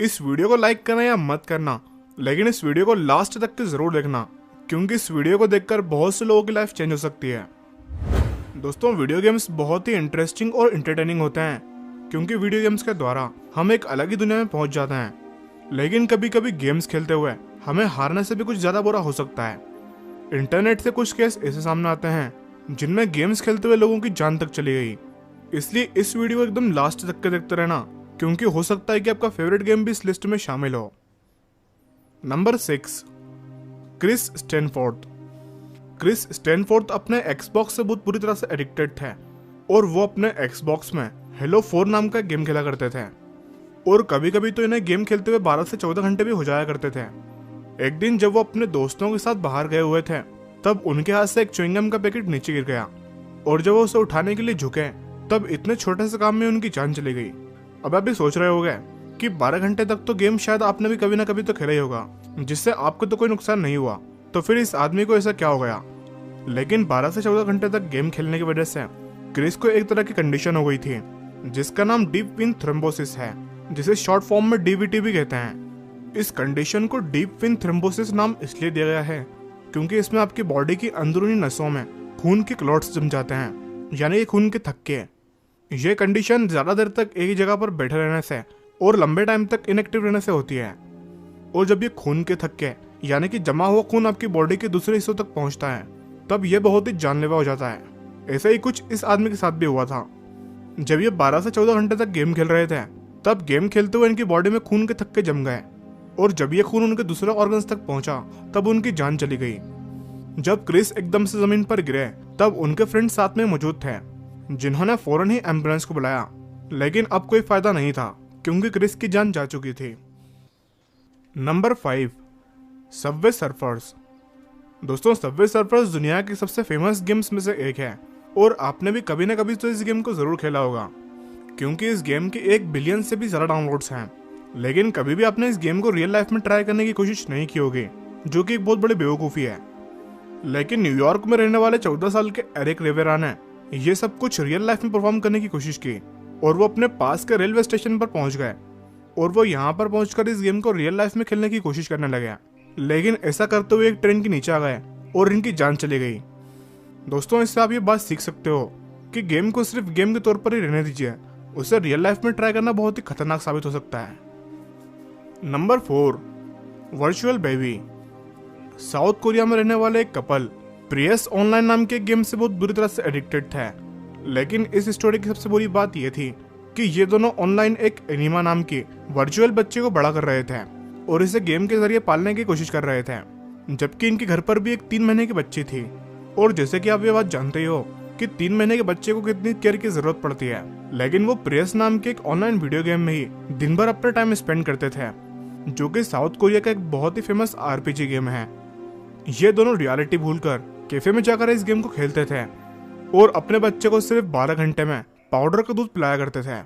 इस वीडियो को लाइक करना या मत करना, लेकिन इस वीडियो को लास्ट तक के जरूर देखना, क्योंकि इस वीडियो को देखकर बहुत से लोगों की लाइफ चेंज हो सकती है। दोस्तों, वीडियो गेम्स बहुत ही इंटरेस्टिंग और एंटरटेनिंग होते हैं, क्योंकि वीडियो गेम्स के द्वारा हम एक अलग ही दुनिया में पहुंच जाते हैं। लेकिन कभी कभी गेम्स खेलते हुए हमें हारने से भी कुछ ज्यादा बुरा हो सकता है। इंटरनेट से कुछ केस ऐसे सामने आते हैं जिनमें गेम्स खेलते हुए लोगों की जान तक चली गई। इसलिए इस वीडियो को एकदम लास्ट तक के देखते रहना, क्योंकि हो सकता है कि आपका फेवरेट गेम भी इस लिस्ट में शामिल हो। Number 6, Chris Stanford. Chris Stanford अपने एक्सबॉक्स से बहुत बुरी तरह से एडिक्टेड थे और वो अपने एक्सबॉक्स में हेलो 4 नाम का गेम खेला करते थे। और कभी कभी तो इन्हें गेम खेलते हुए 12 से 14 घंटे भी हो जाया करते थे। एक दिन जब वो अपने दोस्तों के साथ बाहर गए हुए थे, तब उनके हाथ से एक च्युइंगम का पैकेट नीचे गिर गया और जब वो उसे उठाने के लिए झुके, तब इतने छोटे से काम में उनकी जान चली गई। अब आप भी सोच रहे होंगे कि 12 घंटे तक तो गेम शायद आपने भी कभी ना कभी तो खेला ही होगा, जिससे आपको तो कोई नुकसान नहीं हुआ, तो फिर इस आदमी को ऐसा क्या हो गया। लेकिन 12 से 14 घंटे तक गेम खेलने की वजह से क्रिस को एक तरह की कंडीशन हो गई थी, जिसका नाम डीप वेन थ्रोम्बोसिस है, जिसे शॉर्ट फॉर्म में डीवीटी भी कहते हैं। इस कंडीशन को डीप वेन थ्रोम्बोसिस नाम इसलिए दिया गया है क्योंकि इसमें आपकी बॉडी की अंदरूनी नसों में खून के क्लॉट्स जम जाते हैं, यानी कि खून के थक्के। ये कंडीशन ज्यादा देर तक एक ही जगह पर बैठे रहने से और लंबे टाइम तक इनएक्टिव रहने से होती है। और जब ये खून के थक्के यानी कि जमा हुआ खून आपकी बॉडी के दूसरे हिस्सों तक पहुंचता है, तब ये बहुत ही जानलेवा हो जाता है। ऐसा ही कुछ इस आदमी के साथ भी हुआ था। जब ये 12 से 14 घंटे तक गेम खेल रहे थे, तब गेम खेलते हुए इनकी बॉडी में खून के थक्के जम गए और जब ये खून उनके दूसरे ऑर्गन्स तक पहुंचा, तब उनकी जान चली गई। जब क्रिस एकदम से जमीन पर गिरे, तब उनके फ्रेंड साथ में मौजूद थे, जिन्होंने फौरन ही एम्बुलेंस को बुलाया। लेकिन अब कोई फायदा नहीं था, क्योंकि क्रिस की जान जा चुकी थी। Number 5, Subway surfers. दोस्तों, सबवे सर्फर्स दुनिया की सबसे फेमस गेम्स में से एक है और आपने भी कभी ना कभी तो इस गेम को जरूर खेला होगा, क्योंकि इस गेम के 1 बिलियन से भी ज्यादा डाउनलोड्स हैं। लेकिन कभी भी आपने इस गेम को रियल लाइफ में ट्राई करने की कोशिश नहीं की होगी, जो कि एक बहुत बड़ी बेवकूफ़ी है। लेकिन न्यूयॉर्क में रहने वाले 14 साल के एरिक रिवेरा ने ये सब कुछ रियल लाइफ में परफॉर्म करने की कोशिश की और वो अपने पास के रेलवे स्टेशन पर पहुंच गए और वो यहाँ पर पहुंचकर इस गेम को रियल लाइफ में खेलने की कोशिश करने लगे। लेकिन ऐसा करते हुए एक ट्रेन के नीचे आ गए और इनकी जान चली गई। दोस्तों, इससे आप ये बात सीख सकते हो कि गेम को सिर्फ गेम के तौर पर ही रहने दीजिए, उसे रियल लाइफ में ट्राई करना बहुत ही खतरनाक साबित हो सकता है। Number 4, virtual baby. South Korea में रहने वाले एक कपल प्रियस ऑनलाइन नाम के गेम से बहुत बुरी तरह से एडिक्टेड थे। लेकिन इस स्टोरी की सबसे बुरी बात यह थी कि ये दोनों ऑनलाइन एक एनिमा नाम की वर्चुअल बच्चे को बड़ा कर रहे थे और इसे गेम के जरिए पालने की कोशिश कर रहे थे, जबकि इनके घर पर भी एक 3 महीने की बच्ची थी। और जैसे कि आप ये बात जानते ही हो कि 3 महीने के बच्चे को कितनी केयर की जरूरत पड़ती है, लेकिन वो प्रियस नाम के एक ऑनलाइन वीडियो गेम में ही दिन भर अपना टाइम स्पेंड करते थे, जो कि साउथ कोरिया का एक बहुत ही फेमस आरपीजी गेम है। ये दोनों रियलिटी भूलकर कैफे में जाकर इस गेम को खेलते थे और अपने बच्चे को सिर्फ 12 घंटे में पाउडर का दूध पिलाया करते थे।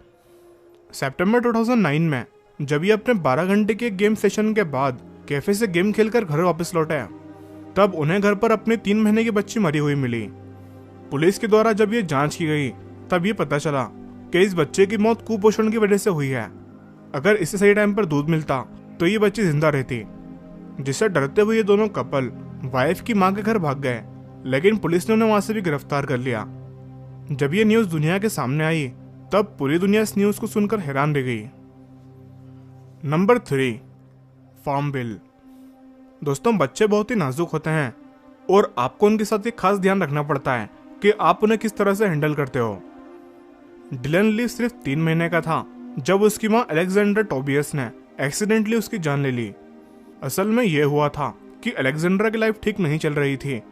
सितंबर 2009 में जब ये अपने 12 घंटे के गेम सेशन के बाद कैफे से गेम खेलकर घर वापस लौटे, तब उन्हें घर पर अपनी 3 महीने की बच्ची मरी हुई मिली। पुलिस के द्वारा जब ये जांच की गई, तब ये पता चला कि इस बच्चे की मौत कुपोषण की वजह से हुई है। अगर इसे सही टाइम पर दूध मिलता तो ये बच्ची जिंदा रहती। जिससे डरते हुए ये दोनों कपल वाइफ की मां के घर भाग गए, लेकिन पुलिस ने उन्हें वहां से भी गिरफ्तार कर लिया। जब ये न्यूज दुनिया के सामने आई, तब पूरी दुनिया इस न्यूज को सुनकर हैरान रह गई। नंबर 3, फार्मविल। दोस्तों, बच्चे बहुत ही नाजुक होते हैं और आपको उनके साथ एक खास ध्यान रखना पड़ता है कि आप उन्हें किस तरह से हैंडल करते हो। डिलन ली सिर्फ 3 महीने का था जब उसकी मां अलेक्जेंडर टोबियस ने एक्सीडेंटली उसकी जान ले ली। असल में यह हुआ था कि अलेक्जेंड्रा की लाइफ ठीक नहीं चल रही थी।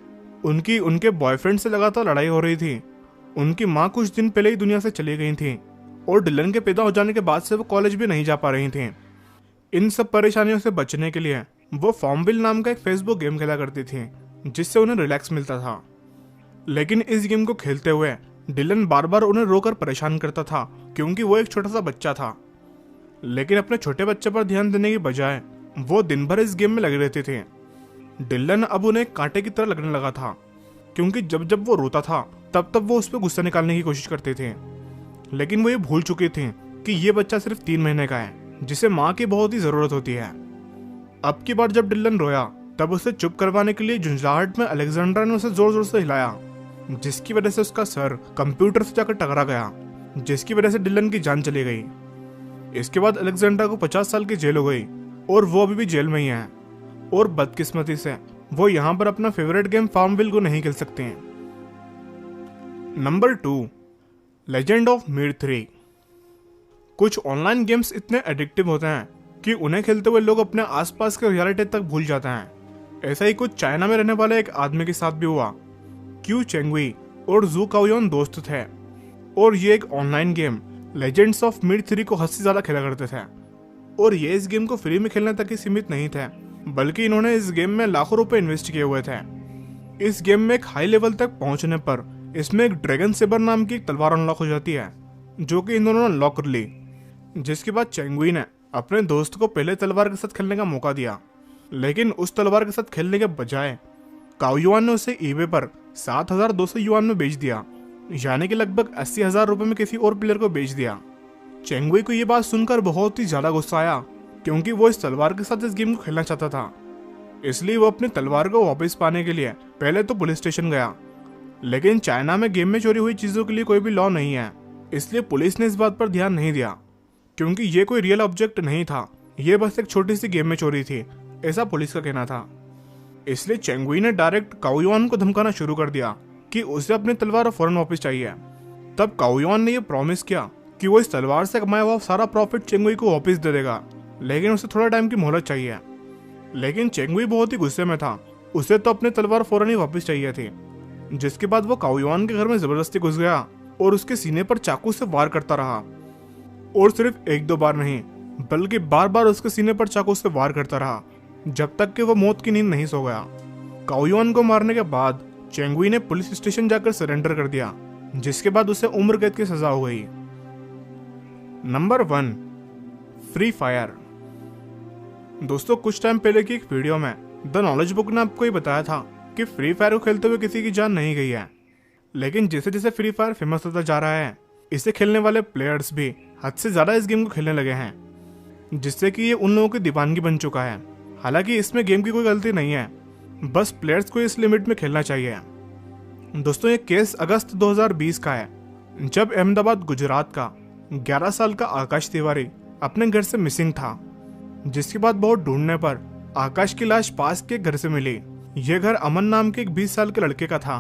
उनके बॉयफ्रेंड से लगातार लड़ाई हो रही थी। उनकी माँ कुछ दिन पहले ही दुनिया से चली गई थी और डिलन के पैदा हो जाने के बाद से वो कॉलेज भी नहीं जा पा रही थी। इन सब परेशानियों से बचने के लिए वो फार्मविल नाम का एक फेसबुक गेम खेला करती थी, जिससे उन्हें रिलैक्स मिलता था। लेकिन इस गेम को खेलते हुए डिलन बार बार उन्हें रोकर परेशान करता था, क्योंकि वो एक छोटा सा बच्चा था। लेकिन अपने छोटे बच्चे पर ध्यान देने की बजाय वो दिन भर इस गेम में लगे रहते थे। डिलन अब उन्हें कांटे की तरह लगने लगा था, क्योंकि जब जब वो रोता था तब तब वो उस पर गुस्सा निकालने की कोशिश करते थे। लेकिन वो ये भूल चुके थे कि ये बच्चा सिर्फ 3 महीने का है, जिसे माँ की बहुत ही जरूरत होती है। अब की बार जब डिलन रोया तब उसे चुप करवाने के लिए झुंझलाहट में अलेक्जेंड्रा ने उसे जोर जोर से हिलाया, जिसकी वजह से उसका सर कंप्यूटर से जाकर टकरा गया, जिसकी वजह से डिलन की जान चली गई। इसके बाद अलेक्जेंड्रा को 50 साल की जेल हो गई और वो अभी भी जेल में ही है, और बदकिस्मती से वो यहाँ पर अपना फेवरेट गेम फार्मविल को नहीं खेल सकते हैं। Number 2, legend of Mir 3। कुछ ऑनलाइन गेम्स इतने एडिक्टिव होते हैं कि उन्हें खेलते हुए लोग अपने आसपास के रियलिटी तक भूल जाते हैं। ऐसा ही कुछ चाइना में रहने वाले एक आदमी के साथ भी हुआ। क्यू चेंगवी और जू काओयोन दोस्त थे और ये एक online game legends of Mir 3 को हद से ज्यादा खेला करते थे। और ये इस गेम को फ्री में खेलने तक ही सीमित नहीं थे, बल्कि इन्होंने इस गेम में लाखों रुपए इन्वेस्ट किए हुए थे। इस गेम में एक हाई लेवल तक पहुंचने पर इसमें एक ड्रैगन सेबर नाम की एक तलवार अनलॉक हो जाती है, जो कि इन दोनों ने अनलॉक कर ली। जिसके बाद चेंगवी ने अपने दोस्त को पहले तलवार के साथ खेलने का मौका दिया, लेकिन उस तलवार के साथ खेलने के बजाय काओयुआन ने उसे ईबे पर 7,200 युआन में बेच दिया, यानी कि लगभग 80,000 रुपए में किसी और प्लेयर को बेच दिया। चेंगवी को ये बात सुनकर बहुत ही ज्यादा गुस्सा आया, क्योंकि वो इस तलवार के साथ इस गेम को खेलना चाहता था। इसलिए वो अपनी तलवार को वापस पाने के लिए पहले तो पुलिस स्टेशन गया, लेकिन चाइना में गेम में चोरी हुई चीजों के लिए कोई भी लॉ नहीं है, इसलिए पुलिस ने इस बात पर ध्यान नहीं दिया, क्योंकि ये कोई रियल ऑब्जेक्ट नहीं था, ये बस एक छोटी सी गेम में चोरी थी, ऐसा पुलिस का कहना था। इसलिए चेंगवी ने डायरेक्ट काओयुआन को धमकाना शुरू कर दिया कि उसे अपनी तलवार फौरन वापस चाहिए। तब काओयुआन ने यह प्रॉमिस किया कि वो इस तलवार से कमाया हुआ सारा प्रॉफिट चेंगवी को वापस दे देगा, लेकिन उसे थोड़ा टाइम की मोहलत चाहिए। लेकिन चेंगवी बहुत ही गुस्से में था, उसे तो अपनी तलवार फौरन ही वापस चाहिए थी। जिसके बाद वो काओयुआन के घर में जबरदस्ती घुस गया और उसके सीने पर चाकू से वार करता रहा, और सिर्फ 1-2 बार नहीं बल्कि बार बार उसके सीने पर चाकू से वार करता रहा, जब तक कि वो मौत की नींद नहीं सो गया। काओयुआन को मारने के बाद चेंगवी ने पुलिस स्टेशन जाकर सरेंडर कर दिया, जिसके बाद उसे उम्र कैद की सजा हो गई। Number 1, free fire. दोस्तों, कुछ टाइम पहले की एक वीडियो में द नॉलेज बुक ने आपको ये बताया था कि फ्री फायर को खेलते हुए किसी की जान नहीं गई है, लेकिन जैसे जैसे फ्री फायर फेमस होता जा रहा है, इसे खेलने वाले प्लेयर्स भी हद से ज्यादा इस गेम को खेलने लगे हैं, जिससे कि ये उन लोगों की दीवानगी बन चुका है। हालांकि इसमें गेम की कोई गलती नहीं है, बस प्लेयर्स को इस लिमिट में खेलना चाहिए। दोस्तों, ये केस अगस्त 2020 का है, जब अहमदाबाद गुजरात का 11 साल का आकाश तिवारी अपने घर से मिसिंग था, जिसके बाद बहुत ढूंढने पर आकाश की लाश पास के घर से मिली। यह घर अमन नाम के एक 20 साल के लड़के का था।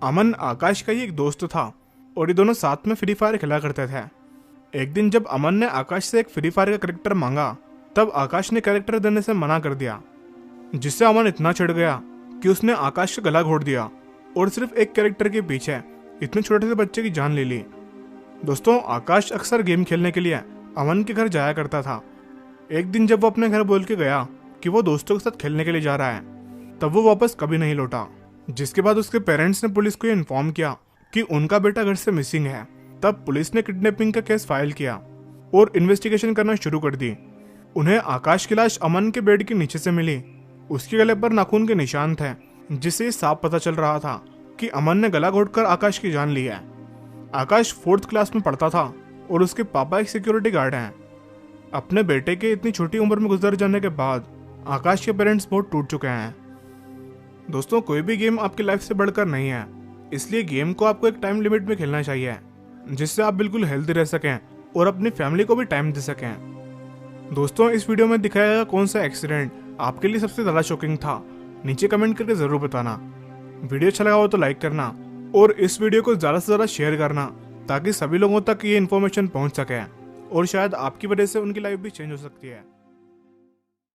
अमन आकाश का ही एक दोस्त था और ये दोनों साथ में फ्री फायर खेला करते थे। एक दिन जब अमन ने आकाश से एक फ्री फायर का कैरेक्टर मांगा, तब आकाश ने कैरेक्टर देने से मना कर दिया, जिससे अमन इतना चिढ़ गया कि उसने आकाश का गला घोट दिया और सिर्फ एक कैरेक्टर के पीछे इतने छोटे से बच्चे की जान ले ली। दोस्तों, आकाश अक्सर गेम खेलने के लिए अमन के घर जाया करता था। एक दिन जब वो अपने घर बोल के गया कि वो दोस्तों के साथ खेलने के लिए जा रहा है, तब वो वापस कभी नहीं लौटा। जिसके बाद उसके पेरेंट्स ने पुलिस को ये इन्फॉर्म किया कि उनका बेटा घर से मिसिंग है। तब पुलिस ने किडनैपिंग का केस फाइल किया और इन्वेस्टिगेशन करना शुरू कर दी। उन्हें आकाश की लाश अमन के बेड के नीचे से मिली। उसके गले पर नाखून के निशान थे, जिससे साफ पता चल रहा था कि अमन ने गला घोटकर आकाश की जान ली है। आकाश 4th क्लास में पढ़ता था और उसके पापा एक सिक्योरिटी गार्ड हैं। अपने बेटे के इतनी छोटी उम्र में गुजर जाने के बाद आकाश के पेरेंट्स बहुत टूट चुके हैं। दोस्तों, कोई भी गेम आपकी लाइफ से बढ़कर नहीं है, इसलिए गेम को आपको एक टाइम लिमिट में खेलना चाहिए, जिससे आप बिल्कुल हेल्दी रह सकें और अपनी फैमिली को भी टाइम दे सकें। दोस्तों, इस वीडियो में दिखाया गया कौन सा एक्सीडेंट आपके लिए सबसे ज्यादा शॉकिंग था, नीचे कमेंट करके जरूर बताना। वीडियो अच्छा लगा हो तो लाइक करना और इस वीडियो को ज्यादा से ज्यादा शेयर करना, ताकि सभी लोगों तक ये इन्फॉर्मेशन पहुंच सके और शायद आपकी वजह से उनकी लाइफ भी चेंज हो सकती है।